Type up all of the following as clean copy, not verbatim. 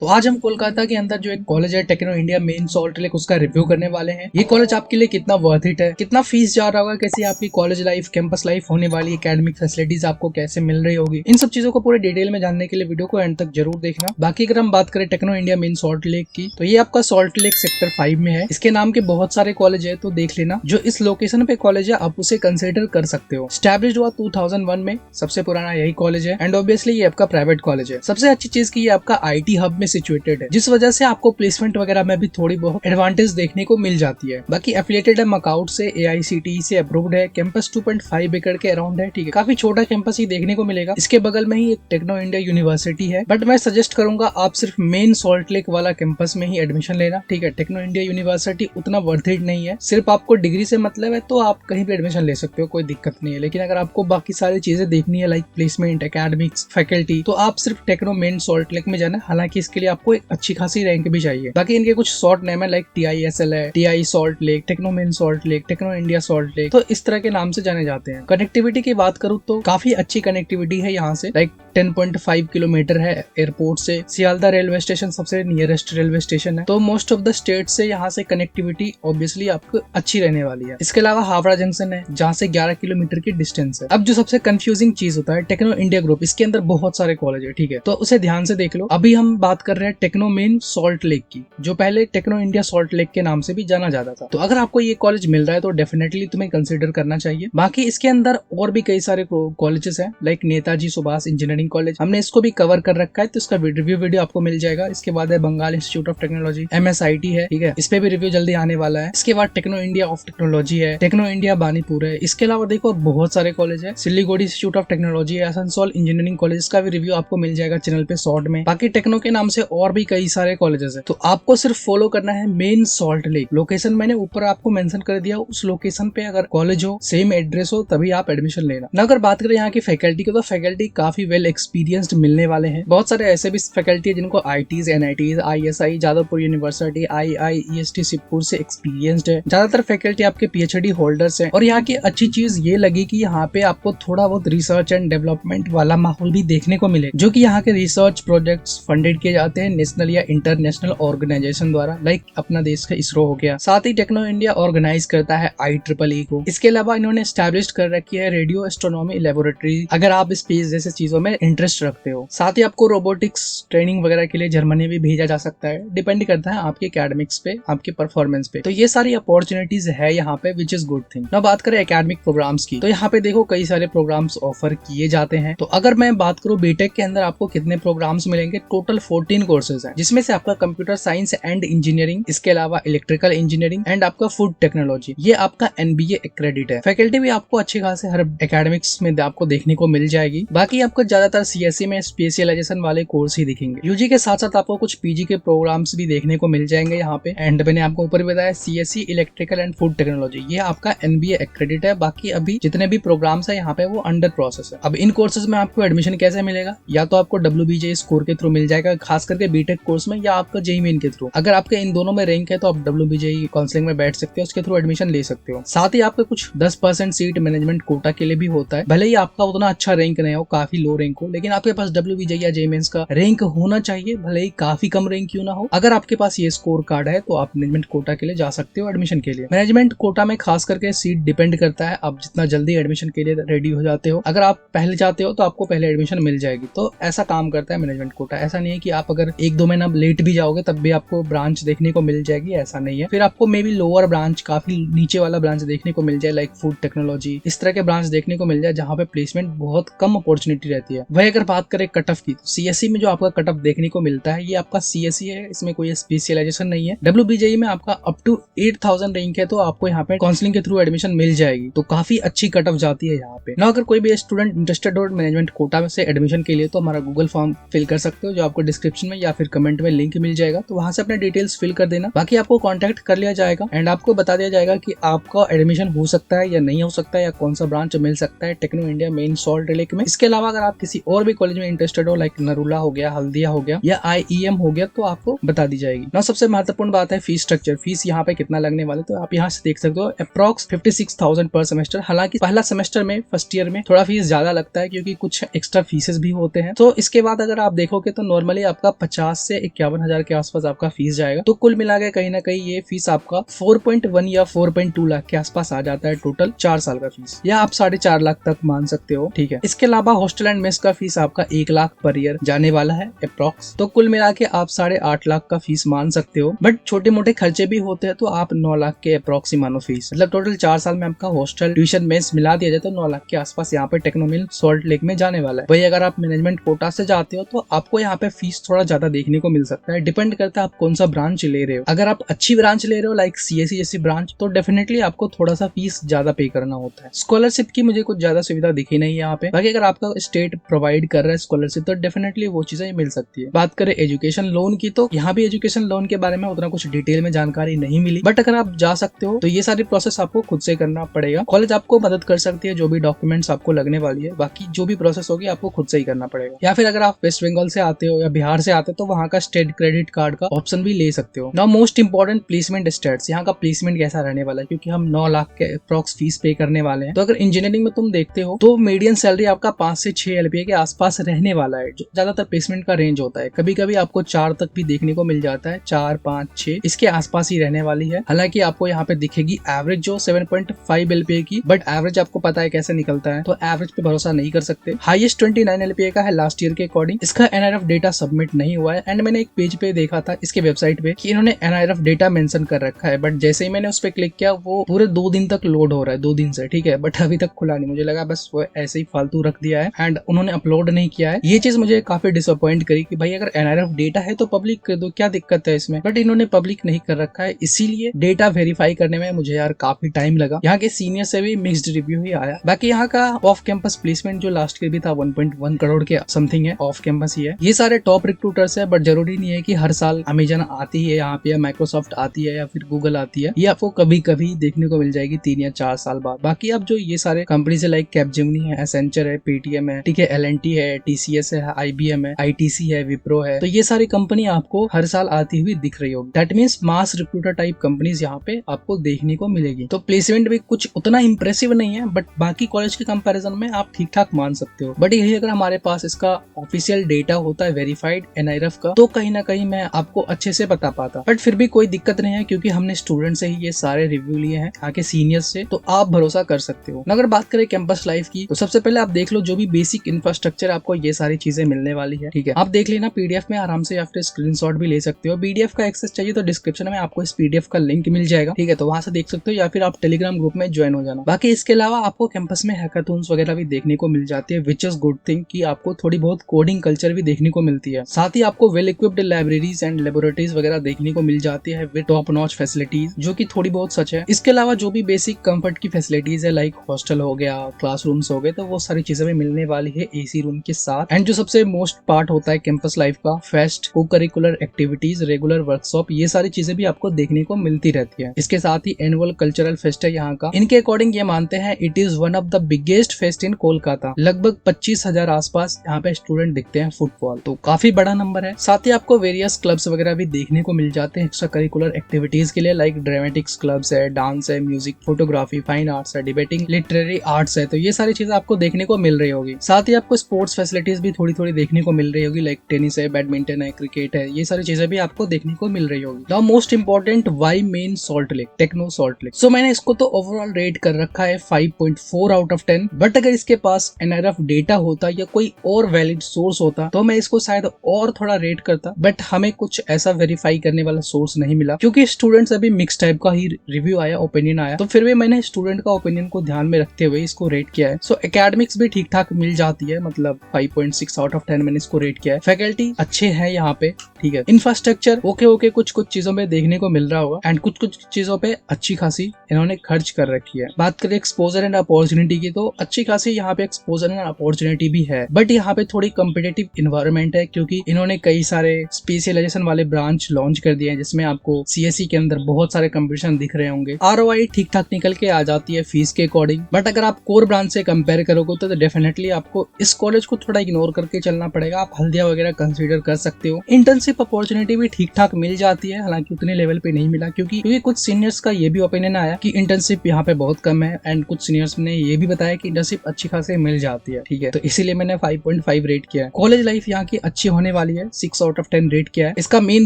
तो आज हम कोलकाता के अंदर जो एक कॉलेज है टेक्नो इंडिया मेन सॉल्ट लेक उसका रिव्यू करने वाले हैं। ये कॉलेज आपके लिए कितना वर्थ इट है, कितना फीस जा रहा होगा, कैसी आपकी कॉलेज लाइफ कैंपस लाइफ होने वाली, एकेडमिक फैसिलिटीज आपको कैसे मिल रही होगी, इन सब चीजों को पूरे डिटेल में जानने के लिए वीडियो को एंड तक जरूर देखना। बाकी अगर हम बात करें टेक्नो इंडिया मेन सॉल्ट लेक की, तो ये आपका सॉल्ट लेक सेक्टर 5 में है। इसके नाम के बहुत सारे कॉलेज है, तो देख लेना जो इस लोकेशन पे कॉलेज है आप उसे कंसिडर कर सकते हो। स्टैब्लिश हुआ 2001 में, सबसे पुराना यही कॉलेज है एंड ऑब्वियसली ये आपका प्राइवेट कॉलेज है। सबसे अच्छी चीज की ये आपका IT हब में सिचुएटेड है, जिस वजह से आपको प्लेसमेंट वगैरह में भी थोड़ी बहुत एडवांटेज देखने को मिल जाती है। बाकी एफिलिएटेड है मकाउट से, AICTE से अप्रूव्ड है, कैंपस 2.5 एकड़ के अराउंड है। ठीक है, काफी छोटा कैंपस ही देखने को मिलेगा। इसके बगल में ही एक टेक्नो इंडिया यूनिवर्सिटी है, बट मैं सजेस्ट करूंगा आप सिर्फ मेन सॉल्ट लेक वाला कैंपस में ही एडमिशन लेना। ठीक है, टेक्नो इंडिया यूनिवर्सिटी उतना वर्थ इट नहीं है, सिर्फ आपको डिग्री से मतलब है तो आप कहीं भी एडमिशन ले सकते हो, कोई दिक्कत नहीं है। लेकिन अगर आपको बाकी सारी चीजें देखनी है लाइक प्लेसमेंट, एकेडमिक्स, फैकल्टी, तो आप सिर्फ टेक्नो मेन सॉल्ट लेक में जाना। हालांकि इसके लिए आपको एक अच्छी खासी रैंक भी चाहिए। बाकी इनके कुछ शॉर्ट नेम है लाइक TISL है, TI Salt lake, Techno Main salt lake, Techno India Salt Lake, तो इस तरह के नाम से जाने जाते हैं। कनेक्टिविटी की बात करूँ तो काफी अच्छी कनेक्टिविटी है यहाँ से, लाइक 10.5 किलोमीटर है एयरपोर्ट से। सियालदा रेलवे स्टेशन सबसे नियरेस्ट रेलवे स्टेशन है, तो मोस्ट ऑफ द स्टेट से यहाँ से कनेक्टिविटी ऑब्वियसली आपको अच्छी रहने वाली है। इसके अलावा हावड़ा जंक्शन है जहाँ से 11 किलोमीटर की डिस्टेंस है। अब जो सबसे कंफ्यूजिंग चीज होता है, टेक्नो इंडिया ग्रुप, इसके अंदर बहुत सारे कॉलेज है। ठीक है, तो उसे ध्यान से देख लो। अभी हम बात कर रहे हैं टेक्नो मेन सॉल्ट लेक की, जो पहले टेक्नो इंडिया सॉल्ट लेक के नाम से भी जाना जाता था। तो अगर आपको ये कॉलेज मिल रहा है तो डेफिनेटली तुम्हें कंसिडर करना चाहिए। बाकी इसके अंदर और भी कई सारे कॉलेजेस हैं like Netaji Subhash engineering college, हमने इसको भी कवर कर रखा है, तो इसका रिव्यू वीडियो आपको मिल जाएगा। इसके बाद है बंगाल इंस्टीट्यूट ऑफ टेक्नोलॉजी, MSIT है। ठीक है, इस पे भी रिव्यू जल्दी आने वाला है। इसके बाद टेक्नो इंडिया ऑफ टेक्नोलॉजी है, टेक्नो इंडिया बानीपुर है। इसके अलावा देखो बहुत सारे कॉलेज है, सिलीगुड़ी इंस्टीट्यूट ऑफ टेक्नोलॉजी है, आसनसोल इंजीनियरिंग कॉलेज का भी रिव्यू आपको मिल जाएगा चैनल पे शॉर्ट में। बाकी टेक्नो के नाम से और भी कई सारे कॉलेजेस है, तो आपको सिर्फ फॉलो करना है मेन सॉल्ट लेक। लोकेशन मैंने ऊपर आपको मेंशन कर दिया, उस लोकेशन पे अगर कॉलेज हो, सेम एड्रेस हो, तभी आप एडमिशन लेना। ना अगर बात करें यहाँ की फैकल्टी की, तो फैकल्टी काफी वेल एक्सपीरियंस्ड मिलने वाले हैं। बहुत सारे ऐसे भी फैकल्टी है जिनको ITs, NITs, ISI Jadavpur university, IIEST Shivpur से एक्सपीरियंस्ड है। ज्यादातर फैकल्टी आपके PhD होल्डर्स है। और यहाँ की अच्छी चीज ये लगी कि यहाँ पे आपको थोड़ा बहुत रिसर्च एंड डेवलपमेंट वाला माहौल भी देखने को मिले, जो कि यहाँ के रिसर्च प्रोजेक्ट्स फंडेड किए जाते हैं नेशनल या इंटरनेशनल ऑर्गेनाइजेशन द्वारा, लाइक अपना देश का ISRO हो गया। साथ ही टेक्नो इंडिया ऑर्गेनाइज करता है IEEE को। इसके अलावा इन्होंने एस्टैब्लिश कर रखी है रेडियो एस्ट्रोनॉमी लेबोरेटरी, अगर आप स्पेस जैसे चीजों में इंटरेस्ट रखते हो। साथ ही आपको रोबोटिक्स ट्रेनिंग वगैरह के लिए जर्मनी भी भेजा जा सकता है, डिपेंड करता है आपके एकेडमिक्स पे, आपके परफॉर्मेंस पे। तो ये सारी अपॉर्चुनिटीज है यहाँ पे, विच इज गुड थिंग। ना बात करें एकेडमिक प्रोग्राम्स की, तो यहाँ पे देखो कई सारे प्रोग्राम्स ऑफर किए जाते हैं। तो अगर मैं बात करूँ बीटेक के अंदर आपको कितने प्रोग्राम्स मिलेंगे, टोटल 14 कोर्सेज हैं, जिसमें से आपका कंप्यूटर साइंस एंड इंजीनियरिंग, इसके अलावा इलेक्ट्रिकल इंजीनियरिंग एंड आपका फूड टेक्नोलॉजी, ये आपका NBA एक्रेडिट है। फैकल्टी भी आपको अच्छे खासे हर एकेडमिक्स में आपको देखने को मिल जाएगी। बाकी आपको ज्यादातर CSE में स्पेशलाइजेशन वाले कोर्स ही दिखेंगे। UG के साथ साथ आपको कुछ PG के प्रोग्राम्स भी देखने को मिल जाएंगे यहाँ पे। एंड मैंने आपको ऊपर बताया CSE electrical and food technology, ये आपका NBA एक्रेडिट है। बाकी अभी जितने भी प्रोग्राम्स है यहाँ पे वो अंडर प्रोसेस है। अब इन कोर्सेज में आपको एडमिशन कैसे मिलेगा, या तो आपको WBJ स्कोर के थ्रू मिल जाएगा, खास करके बीटेक कोर्स में, या आपका JEE मेन के थ्रू। अगर आपके इन दोनों में रैंक है तो आप WBJ काउंसलिंग में बैठ सकते हो, उसके थ्रू एडमिशन ले सकते हो। साथ ही आपका कुछ 10% सीट मैनेजमेंट कोटा के लिए भी होता है। भले ही आपका उतना अच्छा रैंक नहीं हो, काफी लो रैंक हो, लेकिन आपके पास WBJ या JEE मेंस का रैंक होना चाहिए, भले ही काफी कम रैंक क्यों ना हो। अगर आपके पास ये स्कोर कार्ड है तो आप मैनेजमेंट कोटा के लिए जा सकते हो एडमिशन के लिए। मैनेजमेंट कोटा में खास करके सीट डिपेंड करता है, आप जितना जल्दी एडमिशन के लिए रेडी हो जाते हो। अगर आप पहले जाते हो तो आपको पहले एडमिशन मिल जाएगी, तो ऐसा काम करता है मैनेजमेंट कोटा। ऐसा नहीं है कि आप अगर 1-2 महीना लेट भी जाओगे तब भी आपको ब्रांच देखने को मिल जाएगी, ऐसा नहीं है। फिर आपको मे बी लोअर ब्रांच, काफी नीचे वाला ब्रांच देखने को मिल जाए, लाइक फूड टेक्नोलॉजी, इस तरह के ब्रांच देखने को मिल जाए जहाँ पे प्लेसमेंट बहुत कम अपॉर्चुनिटी रहती है। वही अगर बात करें कट ऑफ की, तो CSE में जो आपका कट ऑफ देखने को मिलता है, ये आपका CSE है, इसमें कोई स्पेशलाइजेशन नहीं है। WBJ में आपका अप टू 8000 रैंक है, तो आपको यहाँ पे काउंसलिंग के थ्रू एडमिशन मिल जाएगी, तो काफी अच्छी कट ऑफ जाती है यहाँ पे ना। अगर कोई भी स्टूडेंट इंटरेस्टेड हो मैनेजमेंट कोटा में से एडमिशन के लिए, तो हमारा गूगल फॉर्म फिल कर सकते हो, जो आपको डिस्क्रिप्शन में या फिर कमेंट में लिंक मिल जाएगा, तो वहां से अपने डिटेल्स फिल कर देना। बाकी आपको कॉन्टेक्ट कर लिया जाएगा एंड आपको बता दिया जाएगा कि आपका एडमिशन हो सकता है या नहीं हो सकता है, या कौन सा ब्रांच मिल सकता है टेक्नो इंडिया मेन सॉल्ट लेक में। इसके अलावा अगर आप किसी और भी कॉलेज में इंटरेस्टेड हो, लाइक नरूला हो गया, हल्दिया हो गया, या IEM हो गया, तो आपको बता दी जाएगी ना। सबसे महत्वपूर्ण बात है फीस स्ट्रक्चर, फीस यहाँ पे कितना लगने वाले, तो आप यहाँ से देख सकते हो अप्रॉक्स 56,000 पर सेमेस्टर। हालांकि पहला सेमेस्टर में, फर्स्ट ईयर में थोड़ा फीस ज्यादा लगता है क्योंकि कुछ एक्स्ट्रा फीसेस भी होते हैं। तो इसके बाद अगर आप देखोगे तो नॉर्मली आपका आपका 50 से 51,000 के आसपास आपका फीस जाएगा। तो कुल मिला के कहीं ना कहीं ये फीस आपका 4.1 या 4.2 लाख के आसपास आ जाता है टोटल 4 साल का फीस, या आप 4.5 लाख तक मान सकते हो। ठीक है, इसके अलावा हॉस्टल एंड मेस का फीस आपका 1 लाख पर ईयर जाने वाला है अप्रॉक्स। तो कुल मिला के आप 8.5 लाख का फीस मान सकते हो। बट छोटे मोटे खर्चे भी होते हैं तो आप 9 लाख के अप्रॉक्स ही मानो फीस। मतलब टोटल 4 साल में आपका हॉस्टल ट्यूशन मेस मिला दिया जाए तो 9 लाख के आसपास यहाँ पे टेक्नोमिल सॉल्ट लेक में जाने वाला है। वही अगर आप मैनेजमेंट कोटा से जाते हो तो आपको यहाँ पे फीस थोड़ा ज्यादा देखने को मिल सकता है। डिपेंड करता है आप कौन सा ब्रांच ले रहे हो। अगर आप अच्छी ब्रांच ले रहे हो लाइक सीएससी जैसी ब्रांच तो डेफिनेटली आपको थोड़ा सा फीस ज्यादा पे करना होता है। स्कॉलरशिप की मुझे कुछ ज्यादा सुविधा दिखी नहीं यहाँ पे। बाकी अगर आपका स्टेट प्रोवाइड कर रहा है स्कॉलरशिप तो डेफिनेटली वो चीजें मिल सकती है। बात करें एजुकेशन लोन की तो यहाँ भी एजुकेशन लोन के बारे में उतना कुछ डिटेल में जानकारी नहीं मिली। बट अगर आप जा सकते हो तो ये सारी प्रोसेस आपको खुद से करना पड़ेगा। कॉलेज आपको मदद कर सकती है, जो भी डॉक्यूमेंट्स आपको लगने वाली है, बाकी जो भी प्रोसेस होगी आपको खुद से ही करना पड़ेगा। या फिर अगर आप वेस्ट बंगाल से आते हो या बिहार से आते हो तो वहाँ का स्टेट क्रेडिट कार्ड का ऑप्शन भी ले सकते हो। Now most important placement states, यहाँ का प्लेसमेंट कैसा रहने वाला है, क्योंकि हम 9 लाख के अप्रॉक्स फीस पे करने वाले हैं। तो अगर इंजीनियरिंग में तुम देखते हो तो मीडियम सैलरी आपका 5 से 6 LPA के आसपास रहने वाला है, जो ज्यादातर प्लेसमेंट का रेंज होता है। कभी कभी आपको 4 तक भी देखने को मिल जाता है, 4, 5, 6 इसके आसपास ही रहने वाली है। हालांकि आपको यहाँ पे दिखेगी एवरेज जो 7.5 LPA की, बट एवरेज आपको पता है कैसे निकलता है, तो एवरेज पे भरोसा नहीं कर सकते। हाईएस्ट 29 LPA का है लास्ट ईयर के अकॉर्डिंग। इसका NIRF डेटा सबमिट नहीं हुआ है एंड मैंने एक पेज पे देखा था इसके वेबसाइट पे कि इन्होंने NIRF डेटा मेंशन कर रखा है, बट जैसे ही मैंने उस पर क्लिक किया वो पूरे 2 दिन तक लोड हो रहा है, 2 दिन से। ठीक है, बट अभी तक खुला नहीं। मुझे लगा बस वो ऐसे ही फालतू रख दिया है एंड उन्होंने अपलोड नहीं किया है। ये चीज मुझे काफी डिसअपॉइंट करी कि भाई अगर NIRF डेटा है तो पब्लिक कर दो, क्या दिक्कत है इसमें। बट इन्होंने पब्लिक नहीं कर रखा है, इसीलिए डेटा वेरीफाई करने में मुझे यार काफी टाइम लगा। यहाँ के सीनियर से भी मिक्स्ड रिव्यू ही आया। बाकी यहाँ का ऑफ कैंपस प्लेसमेंट जो लास्ट ईयर भी था 1.1 करोड़ के समथिंग है, ऑफ कैंपस ही है। ये सारे टॉप रिक्रूटर्स है, बट जरूरी नहीं है कि हर साल अमेजन आती है यहाँ पे, या माइक्रोसॉफ्ट आती है, या फिर गूगल आती है। ये आपको कभी कभी देखने को मिल जाएगी 3 या 4 साल बाद। बाकी आप जो ये सारे कंपनीज है लाइक कैपजेमिनी है, एसेंचर है, पेटीएम है, ठीक है, LNT है, TCS है, IBM है, ITC है, विप्रो है, तो ये सारी कंपनी आपको हर साल आती हुई दिख रही होगी। That means mass recruiter type companies यहाँ पे आपको देखने को मिलेगी। तो प्लेसमेंट भी कुछ उतना इंप्रेसिव नहीं है, बट बाकी कॉलेज के कंपैरिजन में आप ठीक ठाक मान सकते हो। बट यही अगर हमारे पास इसका ऑफिशियल डेटा होता है वेरीफाइड NIRF का, तो कहीं ना कहीं मैं आपको अच्छे से बता पाता। बट फिर भी कोई दिक्कत नहीं है, क्योंकि हमने स्टूडेंट से ही ये सारे रिव्यू लिए हैं आगे सीनियर्स से, तो आप भरोसा कर सकते हो। अगर बात करें कैंपस लाइफ की, तो सबसे पहले आप देख लो जो भी बेसिक इंफ्रास्ट्रक्चर आपको ये सारी चीजें मिलने वाली है। ठीक है, आप देख लेना PDF में आराम से, या फिर स्क्रीनशॉट भी ले सकते हो। PDF का एक्सेस चाहिए तो डिस्क्रिप्शन में आपको इस PDF का लिंक मिल जाएगा। ठीक है, तो वहां से देख सकते हो, या फिर आप टेलीग्राम ग्रुप में ज्वाइन हो जाना। बाकी इसके अलावा आपको कैंपस में हैकाथॉन्स वगैरह भी देखने को मिल जाती है, विच इज गुड थिंग कि आपको थोड़ी बहुत कोडिंग कल्चर भी देखने को मिलती है। साथ ही आपको well equipped libraries and laboratories वगैरह देखने को मिल जाती है विद टॉप नॉच फैसिलिटीज, जो कि थोड़ी बहुत सच है। इसके अलावा जो भी बेसिक कंफर्ट की फैसिलिटीज है लाइक हॉस्टल हो गया, क्लासरूम्स हो गए, तो वो सारी चीजें भी मिलने वाली है AC रूम के साथ। एंड जो सबसे मोस्ट पार्ट होता है कैंपस लाइफ का, फेस्ट, को करिकुलर एक्टिविटीज, रेगुलर वर्कशॉप, ये सारी चीजें भी आपको देखने को मिलती रहती है। इसके साथ ही एनुअल कल्चरल फेस्ट है यहाँ का। इनके अकॉर्डिंग ये मानते हैं it is one of the biggest fest in Kolkata. लगभग 25,000 आसपास यहाँ पे स्टूडेंट दिखते हैं फुटबॉल, तो काफी बड़ा नंबर है। साथ ही आपको वेरियस क्लब्स वगैरह भी देखने को मिल जाते हैं एक्स्ट्रा करिकुलर एक्टिविटीज के लिए, लाइक ड्रामेटिक्स क्लब्स है, डांस है, म्यूजिक, फोटोग्राफी, फाइन आर्ट्स है, डिबेटिंग, लिटरेरी आर्ट्स है, तो ये सारी चीजें आपको देखने को मिल रही होगी। साथ ही आपको स्पोर्ट्स फैसिलिटीज भी थोड़ी थोड़ी देखने को मिल रही होगी, लाइक टेनिस है, बैडमिंटन है, क्रिकेट है, ये सारी चीजें भी आपको देखने को मिल रही होगी। Now most important, why main salt lake, Techno Salt Lake. So मैंने इसको तो ओवरऑल रेट कर रखा है 5.4 आउट ऑफ 10, बट अगर इसके पास NIRF डेटा होता या कोई और वैलिड सोर्स होता तो मैं इसको शायद और थोड़ा रेट करता, बट हमें कुछ ऐसा वेरीफाई करने वाला सोर्स नहीं मिला, क्योंकि स्टूडेंट्स अभी मिक्स टाइप का ही रिव्यू आया, ओपिनियन आया, तो फिर भी मैंने स्टूडेंट का ओपिनियन को ध्यान में रखते हुए इसको रेट किया है। सो एकेडमिक्स भी ठीक ठाक मिल जाती है, मतलब 5.6 आउट ऑफ 10 मैंने इसको रेट किया है। फैकल्टी अच्छे हैं यहाँ पे, ठीक है। इंफ्रास्ट्रक्चर ओके कुछ चीजों में देखने को मिल रहा होगा, एंड कुछ चीजों पे अच्छी खासी इन्होंने खर्च कर रखी है। बात करें एक्सपोजर एंड अपॉर्चुनिटी की, तो अच्छी खासी यहाँ पे एक्सपोजर एंड अपॉर्चुनिटी भी है, बट यहाँ पे थोड़ी कॉम्पिटिटिव इन्वायरमेंट है, क्योंकि इन्होंने कई सारे स्पेशलाइजेशन वाले ब्रांच लॉन्च कर दिए हैं, जिसमें आपको CSE के अंदर बहुत सारे कंपटीशन दिख रहे होंगे। ROI ठीक ठाक निकल के आ जाती है फीस के अकॉर्डिंग, बट अगर आप कोर ब्रांच से कंपेयर करोगे तो डेफिनेटली आपको इस कॉलेज को थोड़ा इग्नोर करके चलना पड़ेगा। आप हल्दिया वगैरह कंसीडर कर सकते हो। इंटर्नशिप अपॉर्चुनिटी भी ठीक ठाक मिल जाती है, हालांकि उतने लेवल पे नहीं मिला, क्योंकि कुछ सीनियर्स का ये भी ओपिनियन आया कि इंटर्नशिप यहाँ पे बहुत कम है, एंड कुछ सीनियर्स ने ये भी बताया कि इंटर्नशिप अच्छी खासी मिल जाती है। ठीक है, तो इसीलिए मैंने 5.5 रेट किया है। कॉलेज लाइफ यहाँ की अच्छी होने वाली है। 6 आउट ऑफ 10 रेट किया है। इसका मेन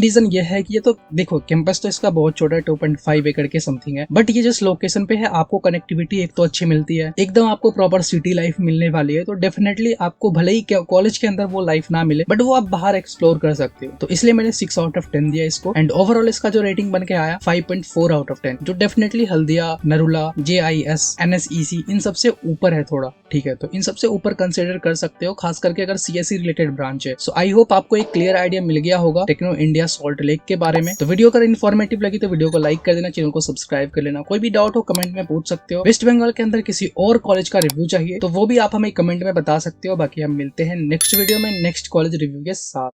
रीजन ये है कि ये तो देखो कैंपस तो इसका बहुत छोटा है, 2.5 एकड़ के समथिंग है, बट ये जिस लोकेशन पे है आपको कनेक्टिविटी एक तो अच्छी मिलती है, एकदम आपको प्रॉपर सिटी लाइफ मिलने वाली है। तो डेफिनेटली आपको भले ही कॉलेज के अंदर वो लाइफ ना मिले, बट वो आप बाहर एक्सप्लोर कर सकते हो। तो इसलिए मैंने 6 आउट ऑफ 10 दिया इसको। एंड ओवरऑल इसका जो रेटिंग बन के आया 5.4 आउट ऑफ 10, जो definitely Haldia, Narula, JIS, NSEC इन सबसे ऊपर है थोड़ा, ठीक है। तो इन सबसे ऊपर कंसिडर कर सकते हो, खास करके अगर CSE रिलेटेड ब्रांच है। सो आई होप आपको एक क्लियर आइडिया मिल गया होगा टेक्नो इंडिया सॉल्ट लेक के बारे में। तो वीडियो अगर इन्फॉर्मेटिव लगी तो वीडियो को लाइक कर देना, चैनल को सब्सक्राइब कर लेना। कोई भी डाउट हो कमेंट में पूछ सकते हो। वेस्ट बंगाल के अंदर किसी और कॉलेज का रिव्यू चाहिए तो वो भी आप हमें कमेंट में बता सकते हो। बाकी हम मिलते हैं नेक्स्ट वीडियो में नेक्स्ट कॉलेज रिव्यू के साथ।